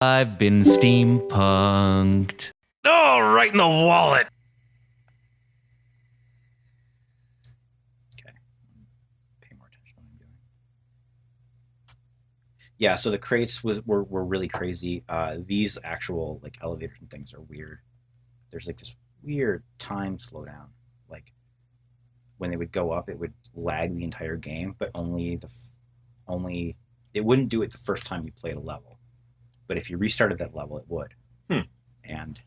I've been steampunked. Oh, right in the wallet. Okay. Pay more attention to what I'm doing. Yeah, so the crates were really crazy. These actual like elevators and things are weird. There's like this weird time slowdown. Like when they would go up, it would lag the entire game, but only it wouldn't do it the first time you played a level. But if you restarted that level, it would. And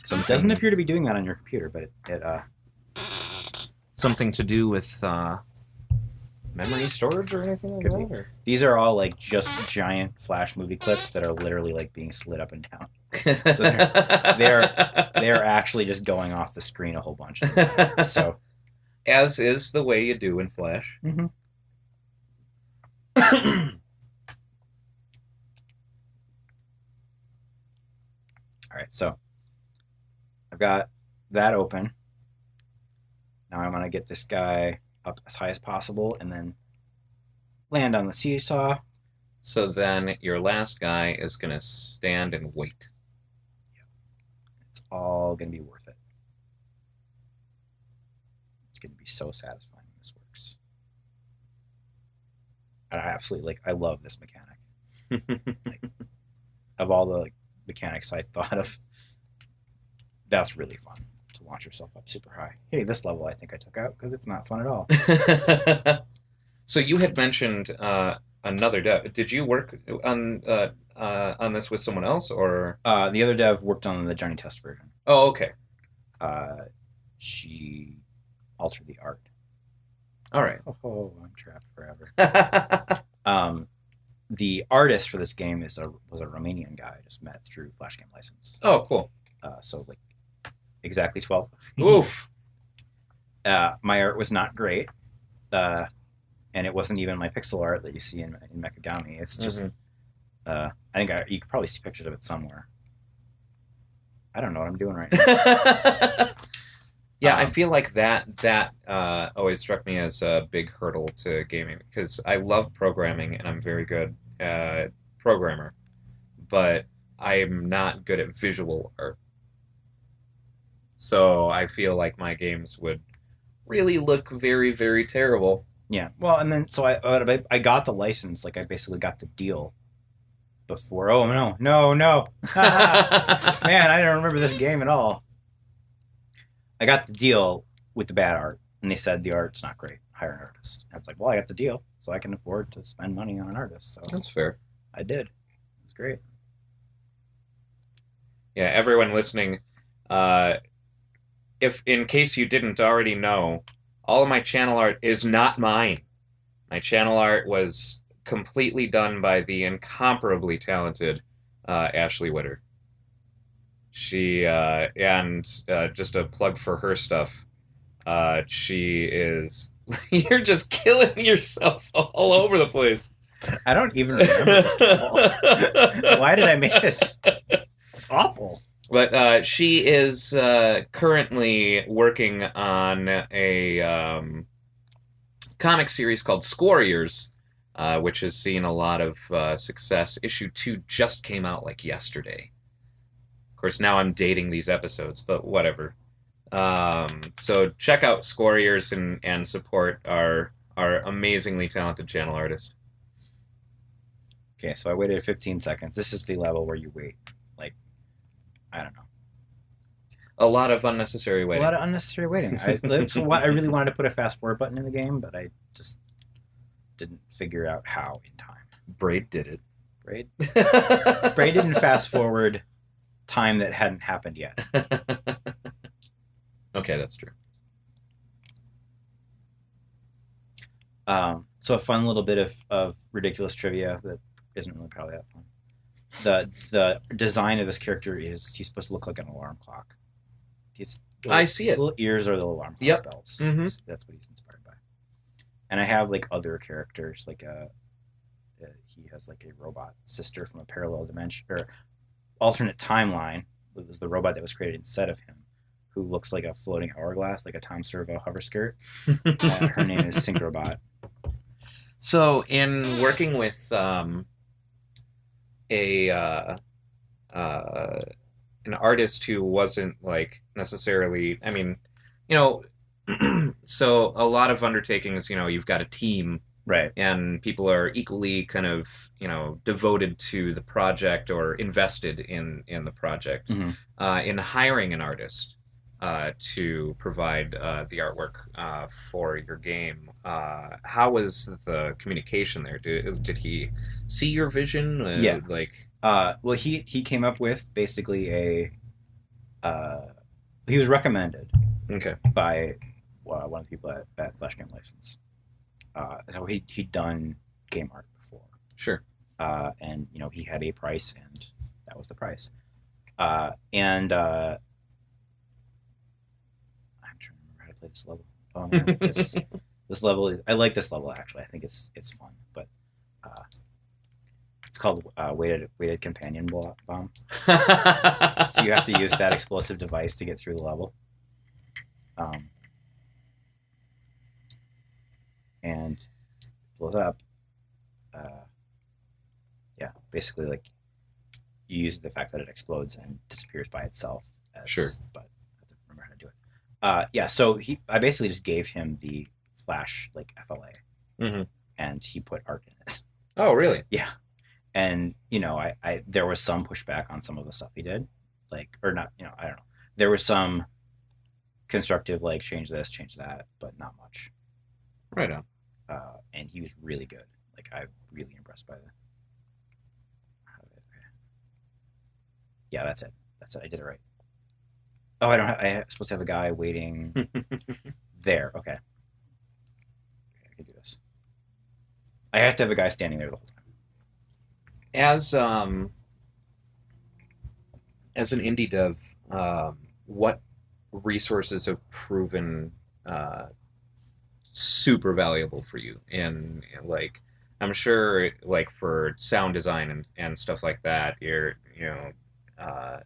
so it doesn't appear to be doing that on your computer, but it something to do with memory storage or anything like that? Or? These are all like just giant flash movie clips that are literally like being slid up and down. So they're actually just going off the screen a whole bunch. So, as is the way you do in Flash. Mm-hmm. All right, so I've got that open. Now I want to get this guy up as high as possible and then land on the seesaw. So then your last guy is going to stand and wait. It's all going to be worth it. It's going to be so satisfying when this works. I love this mechanic. Like, of all the mechanics I thought of, that's really fun to launch yourself up super high. Hey, this level I think I took out because it's not fun at all. So you had mentioned another dev. Did you work on this with someone else, or the other dev worked on the Johnny Test version. Oh, okay. She altered the art. All right. Oh, I'm trapped forever. The artist for this game was a Romanian guy I just met through Flash Game License. Oh, cool. So like exactly 12. Oof. My art was not great, and it wasn't even my pixel art that you see in Mechagami. It's just, I think you could probably see pictures of it somewhere. I don't know what I'm doing right now. Yeah, I feel like that always struck me as a big hurdle to gaming because I love programming and I'm very good programmer, but I'm not good at visual art. So I feel like my games would really look very, very terrible. Yeah, well, and then so I got the license, like I basically got the deal before. Oh no, man, I don't remember this game at all. I got the deal with the bad art, and they said the art's not great. Hire an artist. I was like, well, I got the deal, so I can afford to spend money on an artist. So that's fair. I did. It was great. Yeah, everyone listening, if in case you didn't already know, all of my channel art is not mine. My channel art was completely done by the incomparably talented Ashley Witter. She, and just a plug for her stuff, she is... You're just killing yourself all over the place. I don't even remember this level. Why did I make this? It's awful. But she is currently working on a comic series called Scarybug, which has seen a lot of success. Issue 2 just came out like yesterday. Of course, now I'm dating these episodes, but whatever. So check out Scarybug and support our amazingly talented channel artist. Okay, so I waited 15 seconds. This is the level where you wait. Like, I don't know. A lot of unnecessary waiting. A lot of unnecessary waiting. I really wanted to put a fast forward button in the game, but I just didn't figure out how in time. Braid did it. Braid didn't fast forward time that hadn't happened yet. Okay, that's true. So a fun little bit of ridiculous trivia that isn't really probably that fun. The design of this character is he's supposed to look like an alarm clock. I see it. Little ears are the alarm clock bells. Mm-hmm. That's what he's inspired by. And I have like other characters, like he has like a robot sister from a parallel dimension or alternate timeline. It was the robot that was created instead of him, who looks like a floating hourglass, like a Tom Servo hover skirt. Her name is Syncrobot. So in working with a an artist who wasn't like necessarily. I mean, you know, so a lot of undertakings, you know, you've got a team Right. and people are equally kind of, you know, devoted to the project or invested in the project. In hiring an artist to provide the artwork for your game, how was the communication there? Did he see your vision? Yeah. Like, Well, he came up with basically he was recommended okay, by one of the people at Flash Game License. So he'd done game art before, sure. and you know he had a price, and that was the price. And I'm trying to remember how to play this level. Oh man, this level is. I like this level actually. I think it's fun, but it's called weighted companion bomb. So you have to use that explosive device to get through the level. And blows up. Yeah, basically like you use the fact that it explodes and disappears by itself. Sure. But I have to remember how to do it. Yeah, so I basically just gave him the Flash like FLA, and he put art in it. Oh, really? Yeah, and you know, I there was some pushback on some of the stuff he did, like or not. You know, I don't know. There was some constructive like change this, change that, but not much. Right on. And he was really good. Like I'm really impressed by that. Okay. Yeah, that's it. I did it right. Oh, I'm supposed to have a guy waiting there. Okay. I can do this. I have to have a guy standing there the whole time. As an indie dev, what resources have proven super valuable for you? And like, I'm sure like for sound design and stuff like that, you're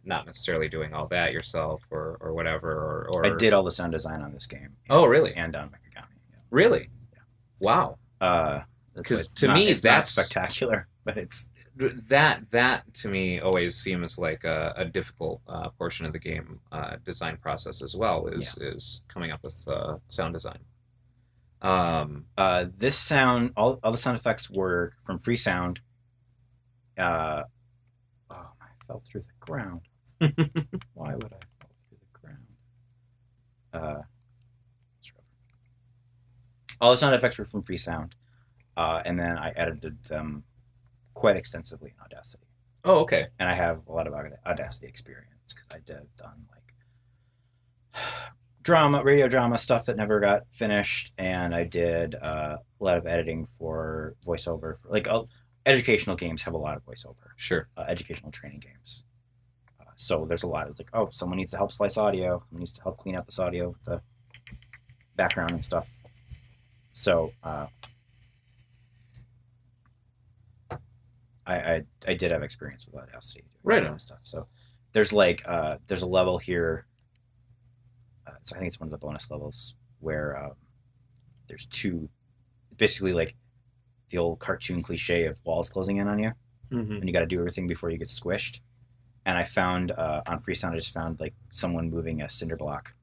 not necessarily doing all that yourself or whatever. Or I did all the sound design on this game. Oh, really? And on Mechagami. Yeah. Really? Yeah. Wow. Because to me, it's that's not spectacular, but it's that to me always seems like a difficult portion of the game design process as well. Is coming up with sound design. This sound, all the sound effects were from Free Sound. I fell through the ground. Why would I fall through the ground? All the sound effects were from Free Sound, and then I edited them quite extensively in Audacity. Oh, okay. And I have a lot of Audacity experience because I done like radio drama stuff that never got finished, and I did a lot of editing for voiceover. Educational games have a lot of voiceover. Sure. Educational training games. So there's a lot of like, oh, someone needs to help slice audio. Someone needs to help clean up this audio with the background and stuff. So I did have experience with Audacity. Right on. Stuff. So there's there's a level here. So I think it's one of the bonus levels where there's two, basically like the old cartoon cliche of walls closing in on you, and you got to do everything before you get squished. And I found on Freesound, I just found like someone moving a cinder block,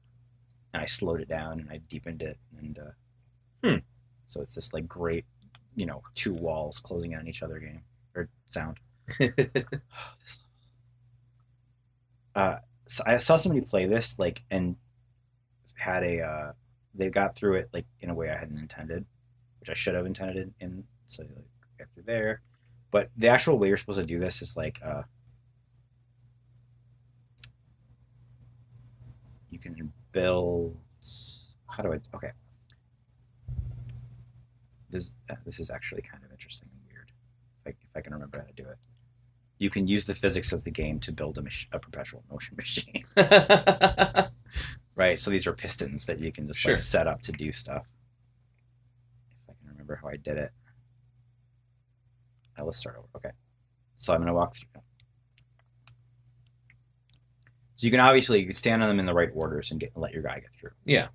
and I slowed it down and I deepened it, and so it's this like great, two walls closing in on each other game or sound. So I saw somebody play this and had they got through it like in a way I hadn't intended, which I should have intended in. So like, got through there, but the actual way you're supposed to do this is like you can build. How do I? Okay, this is actually kind of interesting and weird. If I can remember how to do it. You can use the physics of the game to build a perpetual motion machine. Right, so these are pistons that you can just like set up to do stuff. If I can remember how I did it. Now let's start over. Okay, so I'm going to walk through. So you can stand on them in the right orders and let your guy get through. Yeah.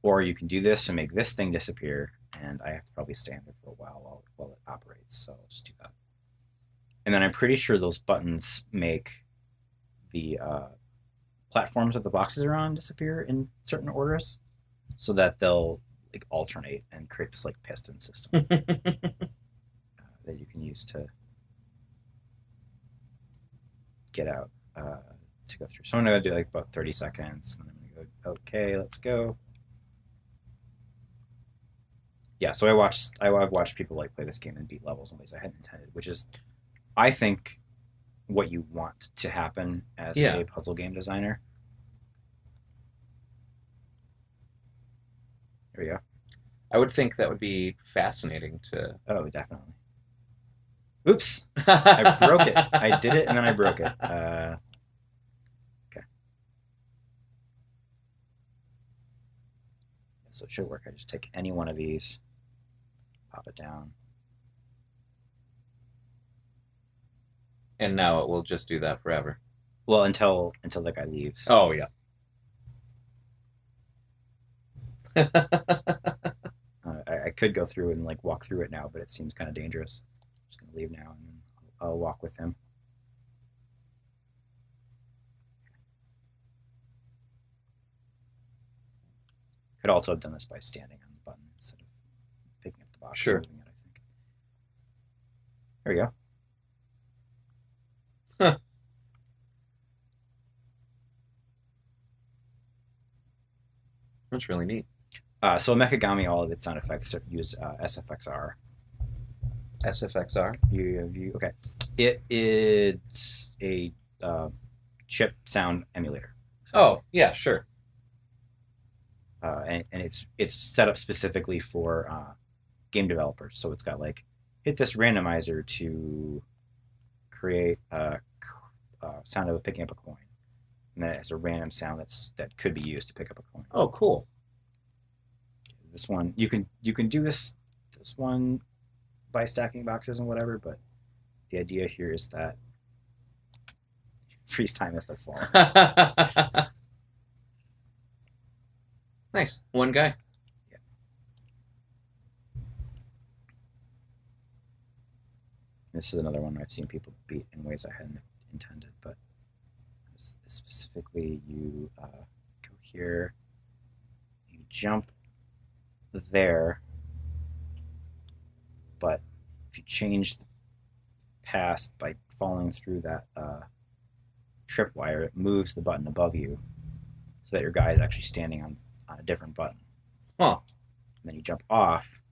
Or you can do this and make this thing disappear, and I have to probably stand there for a while while it operates. So I'll just do that. And then I'm pretty sure those buttons make the platforms that the boxes are on disappear in certain orders, so that they'll like alternate and create this like piston system that you can use to get out to go through. So I'm gonna do like about 30 seconds, and then I'm gonna go, okay, let's go. Yeah, so I've watched people like play this game and beat levels in ways I hadn't intended, which is, I think, what you want to happen as a puzzle game designer. Here we go. I would think that would be fascinating to. Oh, definitely. Oops, I broke it. I did it and then I broke it. Okay. So it should work. I just take any one of these, pop it down. And now it will just do that forever. Well, until the guy leaves. Oh, yeah. I could go through and like walk through it now, but it seems kind of dangerous. I'm just gonna leave now and then I'll walk with him. Could also have done this by standing on the button instead of picking up the box. Sure. And moving it, I think. There we go. Huh. That's really neat. So Mechagami, all of its sound effects use SFXR. SFXR? Okay. It is a chip sound emulator. Oh, yeah, sure. And it's set up specifically for game developers. So it's got like, hit this randomizer to create a sound of picking up a coin. And then it has a random sound that could be used to pick up a coin. Oh, cool. This one, you can do this one by stacking boxes and whatever, but the idea here is that freeze time if they fall. Nice. One guy. Yeah. This is another one I've seen people beat in ways I hadn't intended, but specifically you go here, you jump there, but if you change the past by falling through that tripwire, it moves the button above you so that your guy is actually standing on a different button. Huh. And then you jump off,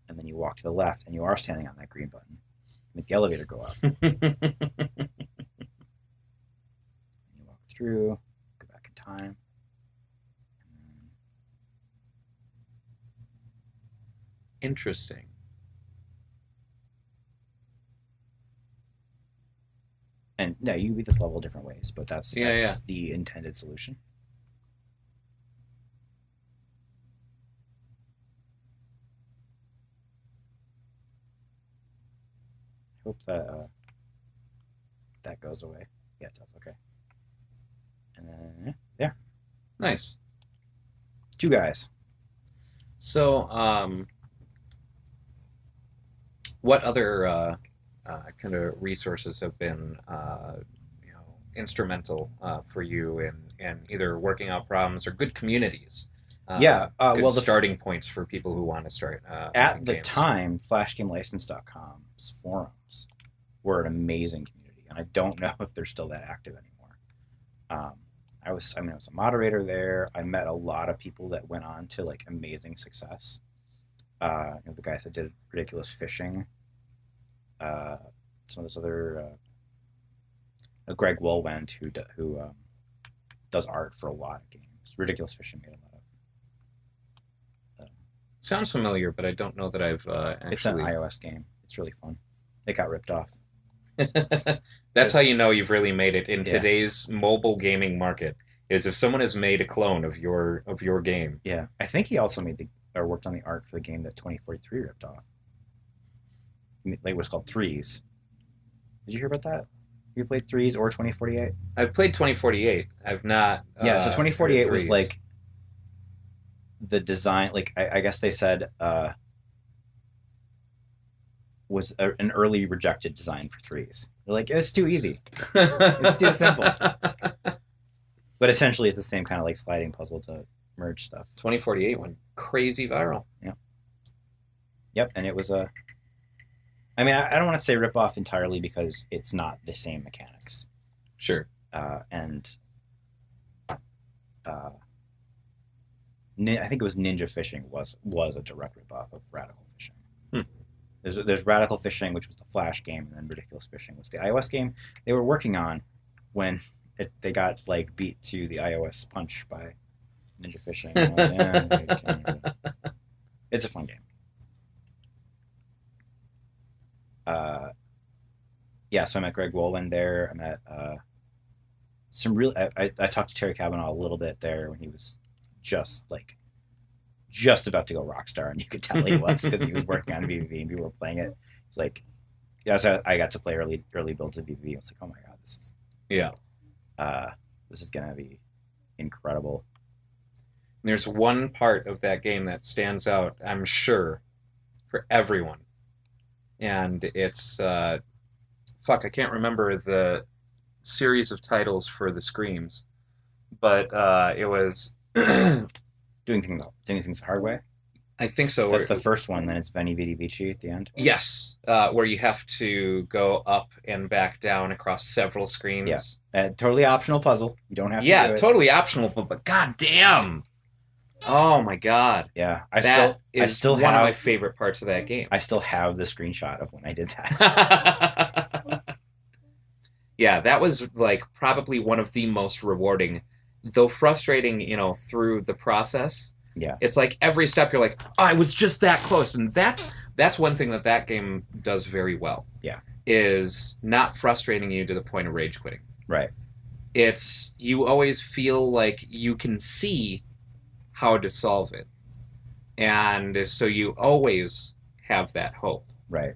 and then you walk to the left, and you are standing on that green button. Make the elevator go up. You walk through, go back in time. Interesting. And no, you beat this level different ways, but that's Yeah. the intended solution. I hope that that goes away. Yeah, it does. Okay. And then yeah, Nice. 2 guys. So, what other kind of resources have been, instrumental for you in either working out problems or good communities? Yeah, good well, starting points for people who want to start. At the games. time, FlashGameLicense.com's forums were an amazing community, and I don't know if they're still that active anymore. I was a moderator there. I met a lot of people that went on to like amazing success. The guys that did Ridiculous Fishing. Some of those other Greg Woolwend who does art for a lot of games. Ridiculous Fishing made a lot of. Sounds familiar, but I don't know that I've actually. It's an iOS game. It's really fun. It got ripped off. That's how you know you've really made it in Yeah. today's mobile gaming market. Is if someone has made a clone of your game. Yeah, I think he also worked on the art for the game that 2043 ripped off. It was called Threes. Did you hear about that? You played Threes or 2048? I've played 2048. I've not. Yeah, so 2048 was Threes. like the design. Like I guess they said an early rejected design for 3s. They're like, it's too easy. It's too simple. But essentially, it's the same kind of like sliding puzzle to merge stuff. 2048 went crazy viral. Yep, and it was a. I mean, I don't want to say rip off entirely because it's not the same mechanics. Sure. I think it was Ninja Fishing was a direct rip off of Radical Fishing. There's Radical Fishing, which was the Flash game, and then Ridiculous Fishing was the iOS game they were working on when they got like beat to the iOS punch by Ninja Fishing. It's a fun game. So I met Greg Wolin there. I met some real. I talked to Terry Kavanaugh a little bit there when he was just about to go Rockstar, and you could tell he was because he was working on VVV and people were playing it. It's like, so I got to play early builds of VVV. It's like, oh my god, this is gonna be incredible. There's one part of that game that stands out, I'm sure, for everyone, and it's I can't remember the series of titles for the Screams, but it was doing things the hard way. I think so. That's the first one. Then it's Veni Vidi Vici at the end. Yes, where you have to go up and back down across several screens. Yeah, totally optional puzzle. You don't have to. Yeah, do it. totally optional, but goddamn. Oh my god. Yeah, I still one of my favorite parts of that game. I still have the screenshot of when I did that. Yeah, that was like probably one of the most rewarding, though frustrating, through the process. Yeah. It's like every step you're like, oh, I was just that close. And that's one thing that game does very well. Yeah. Is not frustrating you to the point of rage quitting. Right. It's, you always feel like you can see how to solve it. And so you always have that hope. Right.